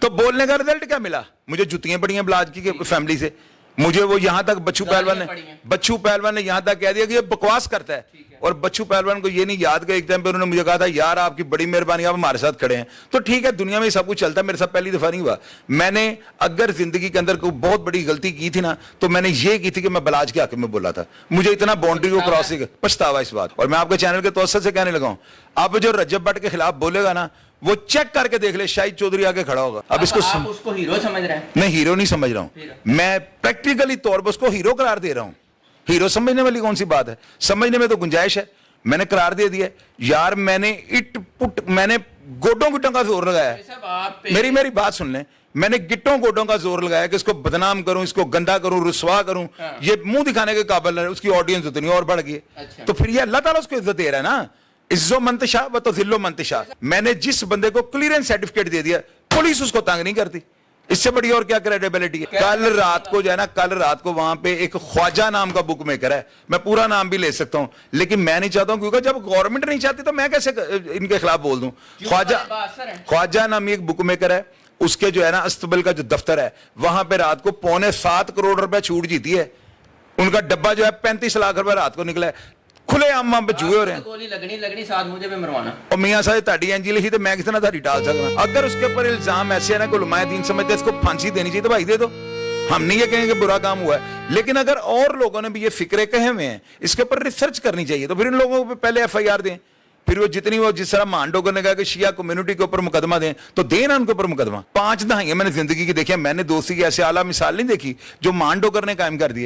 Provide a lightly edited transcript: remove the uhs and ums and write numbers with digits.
तो बोलने का रिजल्ट क्या मिला? मुझे जुतियां पड़ी हैं ब्लाज की फैमिली से। मुझे वो यहां तक बच्चू पहलवान ने यहां तक कह दिया कि ये बकवास करता है। और बच्चू पहलवान को ये नहीं याद गया, एक टाइम पे उन्होंने मुझे कहा था यार आपकी बड़ी मेहरबानी, आप हमारे साथ खड़े हैं। तो ठीक है, दुनिया में सब कुछ चलता है, मेरे साथ पहली दफा नहीं हुआ। मैंने अगर जिंदगी के अंदर कोई बहुत बड़ी गलती की थी ना, तो मैंने ये की थी कि मैं बलाज के हक में बोला था। मुझे इतना बाउंड्री को क्रॉस पछतावा इस बात। और मैं आपके चैनल के तवज्जुह से कहने लगा हूं, अब जो रजब भट्ट के खिलाफ बोलेगा ना, वो चेक करके देख ले, शाहिद चौधरी आगे खड़ा होगा। अब इसको आप उसको हीरो समझ रहे हैं? मैं हीरो नहीं समझ रहा हूं, मैं प्रैक्टिकली तौर पर उसको हीरो करार दे रहा हूं। हीरो समझने वाली कौन सी बात है? समझने में तो गुंजाइश है। मैंने करार दे दिया यार, मैंने गोडों गिट्टों का जोर लगाया है। मेरी बात सुन ले, मैंने गिट्टों गोडों का जोर लगाया कि इसको बदनाम करूं, इसको गंदा करूं, रुसवा करूं। ये मुंह दिखाने के काबिल है, उसकी ऑडियंस उतनी और बढ़ गई। तो फिर ये अल्लाह ताला उसको इज्जत दे रहा है ना, इज्जो मंतशा व तो जिल्लो मंतशा। मैंने जिस बंदे को क्लियरेंस सर्टिफिकेट दे दिया, पुलिस उसको तंग नहीं करती। इससे बड़ी और क्या क्रेडिबिलिटी है? कल रात को जो है ना, कल रात को वहां पे एक ख्वाजा नाम का बुक मेकर है, मैं पूरा नाम भी ले सकता हूं, लेकिन मैं नहीं चाहता हूं, क्योंकि जब गवर्नमेंट नहीं चाहती तो मैं कैसे इनके खिलाफ बोल दूं। ख्वाजा नामी एक बुक मेकर है, उसके जो है ना अस्तबल का जो दफ्तर है, वहां पे रात को 7.25 करोड़ रुपए छूट जीती है। उनका डब्बा जो है 35 लाख रुपए रात को निकला है। खुले आम वहां पे जुए हो रहे हैं। गोली लगनी साथ मुझे पे मरवाना। और मियां साहब ताड़ी एंजी लिखी तो मैं कितना ताड़ी टाल सकता? अगर उसके ऊपर इल्जाम ऐसे है ना कि उलमाए दीन समझते इसको फांसी देनी चाहिए, तो भाई दे दो। हम नहीं ये कहेंगे बुरा काम हुआ है, लेकिन अगर और लोगों ने भी ये फिक्रे कहे हुए हैं, इसके ऊपर रिसर्च करनी चाहिए। तो फिर इन लोगों को पहले FIR दें, फिर वो जितनी वो जिस तरह मांडोगर ने कहा कि शिया कम्युनिटी के ऊपर मुकदमा दें, तो दें ना उनके ऊपर मुकदमा। 5 दहाइयां मैंने जिंदगी की देखी है, मैंने दोस्ती की ऐसे आला मिसाल नहीं देखी जो मांडोगर ने कायम कर दिया।